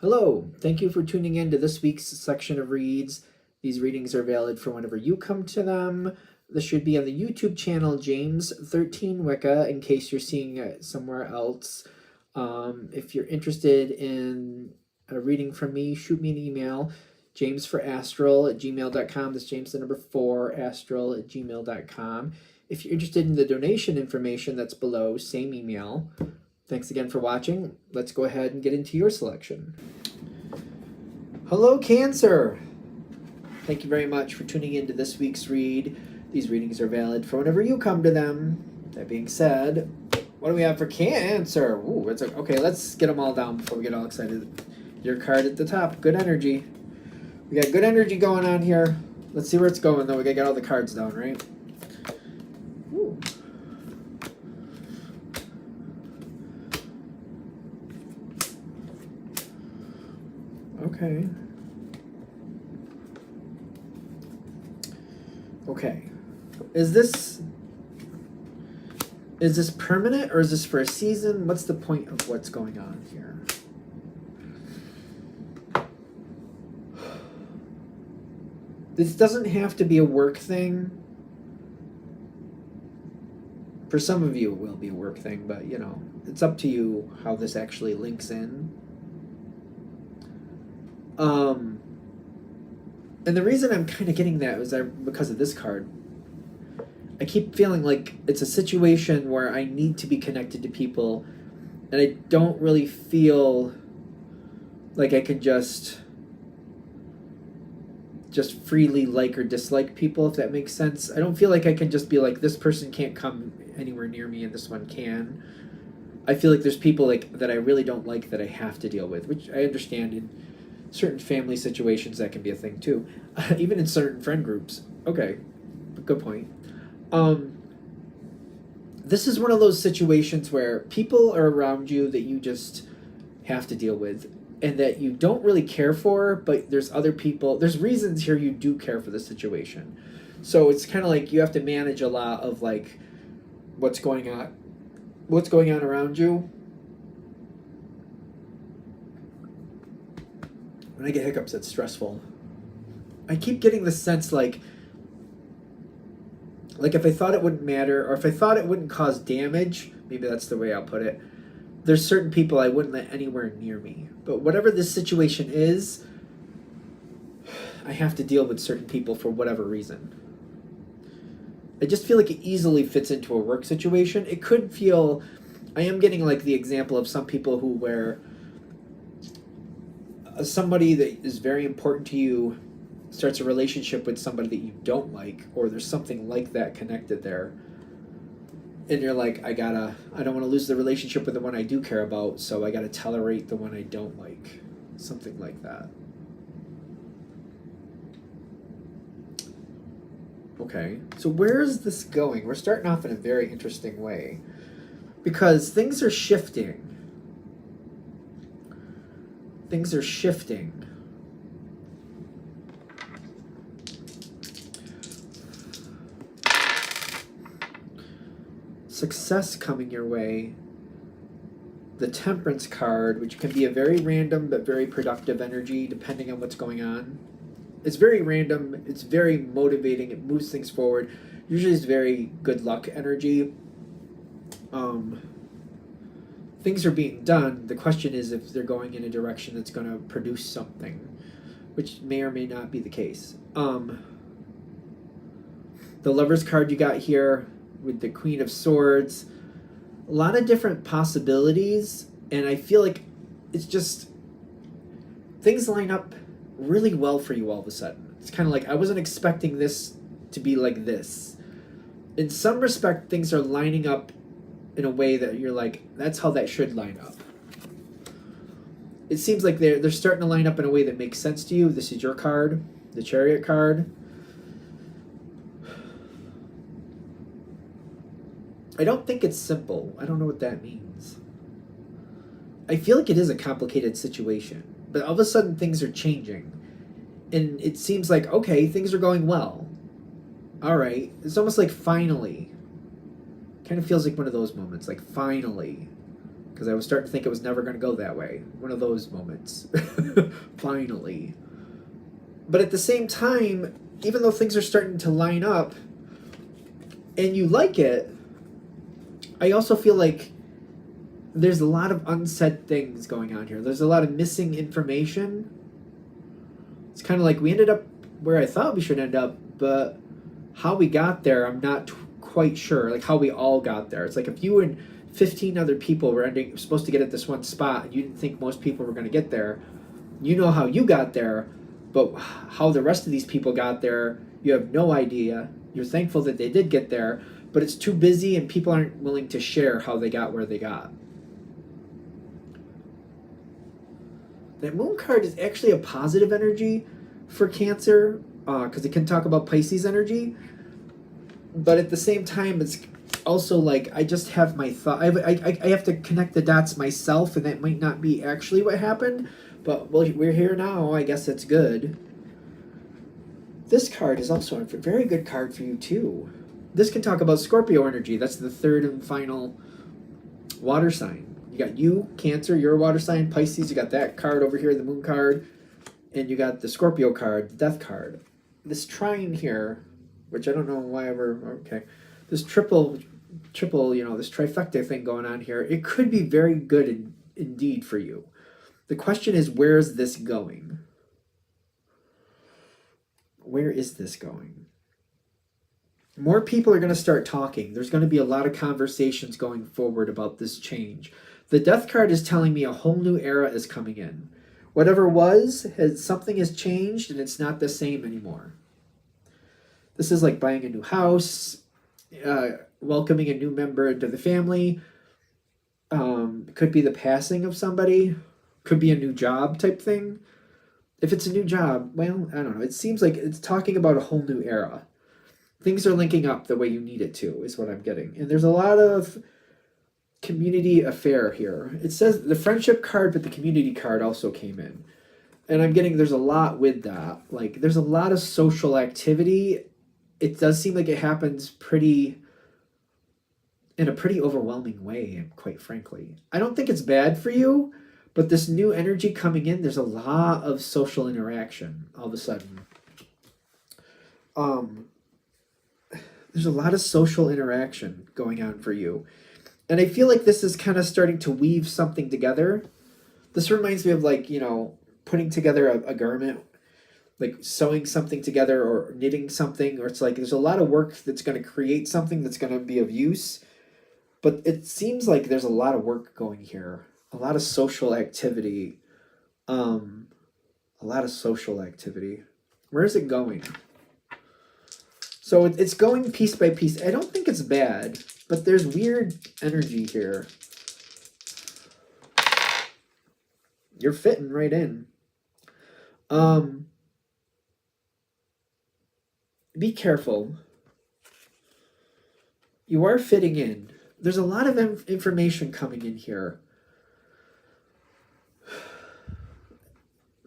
Hello, thank you for tuning in to this week's section of reads. These readings are valid for whenever you come to them. This should be on the YouTube channel James13 Wicca in case you're seeing it somewhere else. If you're interested in a reading from me, shoot me an email, jamesforastral@gmail.com. That's James the number 4, astral@gmail.com. If you're interested in the donation information that's below, same email. Thanks again for watching. Let's go ahead and get into your selection. Hello, Cancer. Thank you very much for tuning in to this week's read. These readings are valid for whenever you come to them. That being said, what do we have for Cancer? Ooh, okay, let's get them all down before we get all excited. Your card at the top, good energy. We got good energy going on here. Let's see where it's going, though. We gotta get all the cards down, right? Ooh. Okay. Okay. Is this permanent or is this for a season? What's the point of what's going on here? This doesn't have to be a work thing. For some of you it will be a work thing, but you know, it's up to you how this actually links in. And the reason I'm kind of getting that is because of this card. I keep feeling like it's a situation where I need to be connected to people, and I don't really feel like I can just freely like or dislike people, if that makes sense. I don't feel like I can just be like, this person can't come anywhere near me and this one can. I feel like there's people like that I really don't like that I have to deal with, which I understand in certain family situations that can be a thing too. Even in certain friend groups. Okay, good point. This is one of those situations where people are around you that you just have to deal with and that you don't really care for, but there's other people, there's reasons here you do care for the situation. So it's kind of like you have to manage a lot of like what's going on around you. When I get hiccups, that's stressful. I keep getting the sense like if I thought it wouldn't matter, or if I thought it wouldn't cause damage, maybe that's the way I'll put it, there's certain people I wouldn't let anywhere near me. But whatever this situation is, I have to deal with certain people for whatever reason. I just feel like it easily fits into a work situation. It could feel, I am getting like the example of some people who where somebody that is very important to you starts a relationship with somebody that you don't like, or there's something like that connected there, and you're like, I don't want to lose the relationship with the one I do care about, so I gotta tolerate the one I don't like. Something like that. Okay, so where is this going? We're starting off in a very interesting way because things are shifting. Things are shifting. Success coming your way. The Temperance card, which can be a very random but very productive energy depending on what's going on. It's very random. It's very motivating. It moves things forward. Usually it's very good luck energy. Things are being done. The question is if they're going in a direction that's going to produce something, which may or may not be the case. The Lover's card you got here with the Queen of Swords. A lot of different possibilities, and I feel like it's just things line up really well for you all of a sudden. It's kind of like I wasn't expecting this to be like this. In some respect, things are lining up in a way that you're like, that's how that should line up. It seems like they're starting to line up in a way that makes sense to you. This is your card, the Chariot card. I don't think it's simple. I don't know what that means. I feel like it is a complicated situation, but all of a sudden things are changing. And it seems like, okay, things are going well. All right. It's almost like finally. Kind of feels like one of those moments, like finally. because I was starting to think it was never going to go that way. One of those moments. Finally. But at the same time, even though things are starting to line up and you like it, I also feel like there's a lot of unsaid things going on here. There's a lot of missing information. It's kind of like we ended up where I thought we should end up, but how we got there, I'm not quite sure. Like how we all got there. It's like if you and 15 other people were supposed to get at this one spot and you didn't think most people were going to get there, you know how you got there, but how the rest of these people got there, you have no idea. You're thankful that they did get there, but it's too busy and people aren't willing to share how they got where they got. That moon card is actually a positive energy for Cancer, because it can talk about Pisces energy, but at the same time, it's also like I just have my thought. I have to connect the dots myself, and that might not be actually what happened, but well, we're here now. I guess it's good. This card is also a very good card for you too. This can talk about Scorpio energy. That's the third and final water sign. You got you, Cancer, you're a water sign. Pisces, you got that card over here, the moon card. And you got the Scorpio card, the death card. This trine here, which I don't know why ever, okay. This triple, this trifecta thing going on here, it could be very good indeed for you. The question is, where is this going? Where is this going? More people are going to start talking. There's going to be a lot of conversations going forward about this change. The death card is telling me a whole new era is coming in. Whatever was, something has changed and it's not the same anymore. This is like buying a new house, welcoming a new member into the family. Could be the passing of somebody. Could be a new job type thing. If it's a new job, well, I don't know. It seems like it's talking about a whole new era. Things are linking up the way you need it to, is what I'm getting. And there's a lot of community affair here. It says the friendship card, but the community card also came in. And I'm getting there's a lot with that. Like there's a lot of social activity. It does seem like it happens in a pretty overwhelming way, quite frankly. I don't think it's bad for you, but this new energy coming in, there's a lot of social interaction all of a sudden. There's a lot of social interaction going on for you. And I feel like this is kind of starting to weave something together. This reminds me of like, putting together a garment, like sewing something together or knitting something, or it's like there's a lot of work that's going to create something that's going to be of use. But it seems like there's a lot of work going here, a lot of social activity. Where is it going? So it's going piece by piece. I don't think it's bad, but there's weird energy here. You're fitting right in. Be careful. You are fitting in. There's a lot of information coming in here.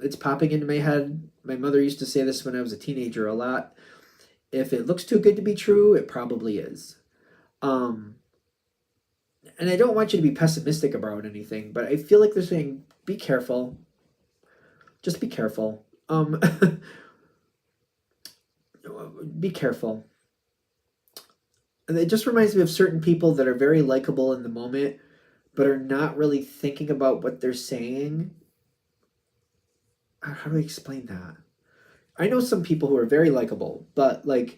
It's popping into my head. My mother used to say this when I was a teenager a lot. If it looks too good to be true, it probably is. And I don't want you to be pessimistic about anything, but I feel like they're saying, be careful. Just be careful. Be careful. And it just reminds me of certain people that are very likable in the moment, but are not really thinking about what they're saying. How do I explain that? I know some people who are very likable, but like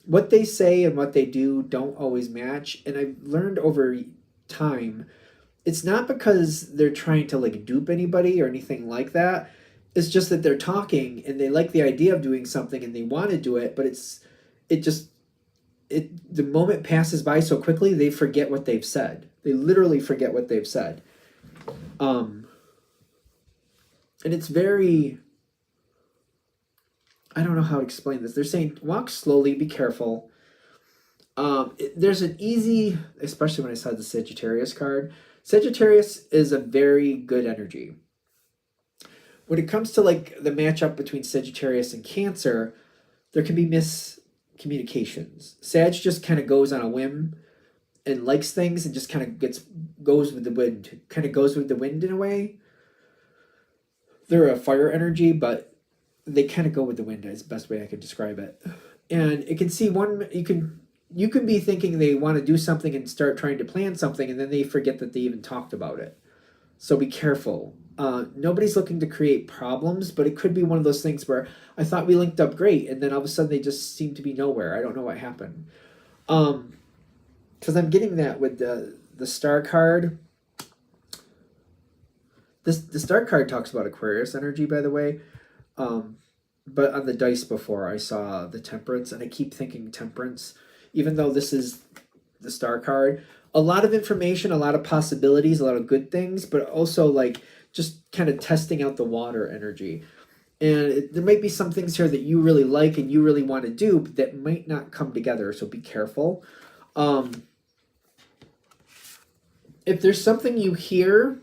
what they say and what they do don't always match. And I've learned over time, it's not because they're trying to like dupe anybody or anything like that. It's just that they're talking and they like the idea of doing something and they want to do it, but the moment passes by so quickly, they forget what they've said. They literally forget what they've said. And it's very, I don't know how to explain this. They're saying, walk slowly, be careful. There's an easy, especially when I saw the Sagittarius card. Sagittarius is a very good energy. When it comes to like the matchup between Sagittarius and Cancer, there can be miscommunications. Sag just kind of goes on a whim and likes things and just kind of goes with the wind, kind of goes with the wind in a way. They're a fire energy, but they kind of go with the wind is the best way I could describe it. And it can see one, you can be thinking they want to do something and start trying to plan something, and then they forget that they even talked about it. So be careful. Nobody's looking to create problems, but it could be one of those things where I thought we linked up great, and then all of a sudden they just seem to be nowhere. I don't know what happened. Because I'm getting that with the star card. The star card talks about Aquarius energy, by the way. But on the dice before, I saw the Temperance, and I keep thinking Temperance, even though this is the star card. A lot of information, a lot of possibilities, a lot of good things, but also like just kind of testing out the water energy. And there might be some things here that you really like and you really want to do, but that might not come together, so be careful. If there's something you hear,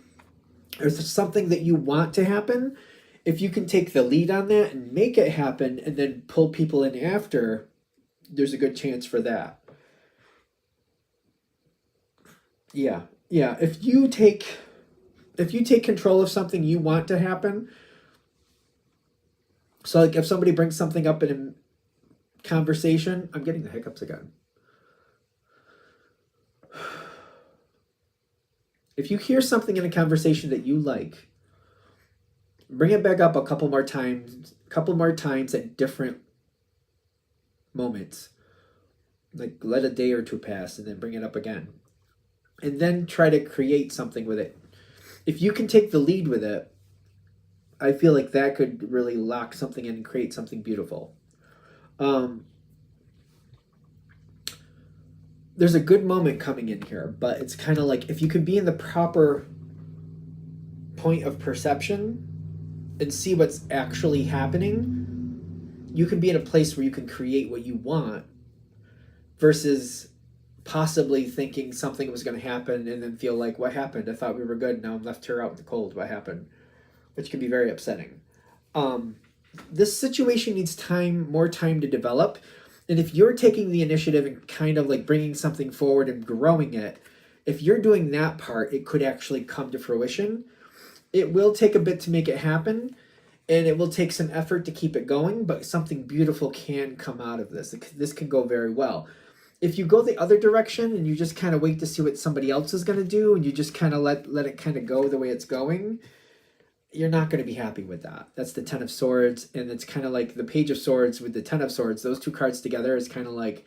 or there's something that you want to happen, if you can take the lead on that and make it happen and then pull people in after, there's a good chance for that. Yeah. If you take control of something you want to happen, so like if somebody brings something up in a conversation, I'm getting the hiccups again. If you hear something in a conversation that you like, bring it back up a couple more times at different moments. Like let a day or two pass and then bring it up again. And then try to create something with it. If you can take the lead with it, I feel like that could really lock something in and create something beautiful. There's a good moment coming in here, but it's kind of like if you could be in the proper point of perception and see what's actually happening, you can be in a place where you can create what you want versus possibly thinking something was going to happen and then feel like, what happened? I thought we were good. Now I'm left here out in the cold. What happened? Which can be very upsetting. This situation needs more time to develop. And if you're taking the initiative and kind of like bringing something forward and growing it, if you're doing that part, it could actually come to fruition. It will take a bit to make it happen, and it will take some effort to keep it going, but something beautiful can come out of this. This can go very well. If you go the other direction and you just kind of wait to see what somebody else is going to do, and you just kind of let it kind of go the way it's going, you're not going to be happy with that. That's the Ten of Swords, and it's kind of like the Page of Swords with the Ten of Swords. Those two cards together is kind of like,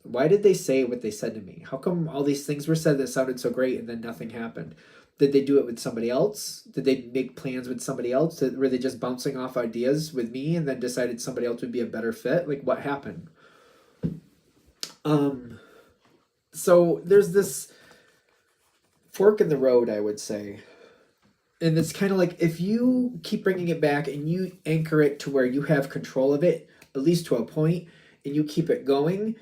why did they say what they said to me? How come all these things were said that sounded so great and then nothing happened? Did they do it with somebody else? Did they make plans with somebody else? Were they just bouncing off ideas with me and then decided somebody else would be a better fit? Like, what happened? So there's this fork in the road, I would say. And it's kind of like if you keep bringing it back and you anchor it to where you have control of it, at least to a point, and you keep it going,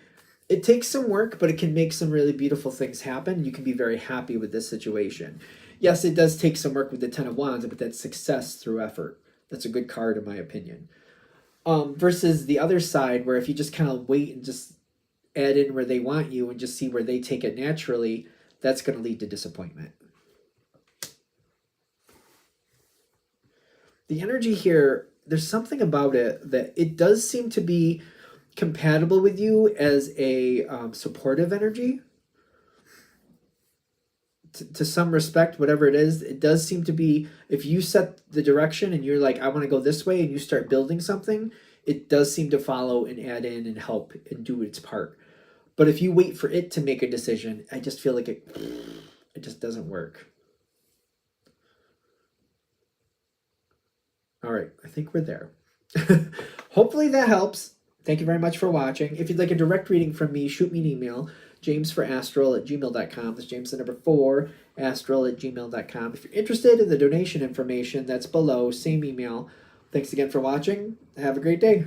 it takes some work, but it can make some really beautiful things happen. You can be very happy with this situation. Yes, it does take some work with the Ten of Wands, but that's success through effort. That's a good card in my opinion. Versus the other side, where if you just kind of wait and just add in where they want you and just see where they take it naturally, that's going to lead to disappointment. The energy here, there's something about it that it does seem to be compatible with you as a supportive energy. To some respect, whatever it is, it does seem to be, if you set the direction and you're like, I want to go this way, and you start building something, it does seem to follow and add in and help and do its part. But if you wait for it to make a decision, I just feel like it just doesn't work. All right, I think we're there. Hopefully that helps. Thank you very much for watching. If you'd like a direct reading from me, shoot me an email, jamesforastral@gmail.com. That's James the number 4, astral@gmail.com. If you're interested in the donation information, that's below, same email. Thanks again for watching. Have a great day.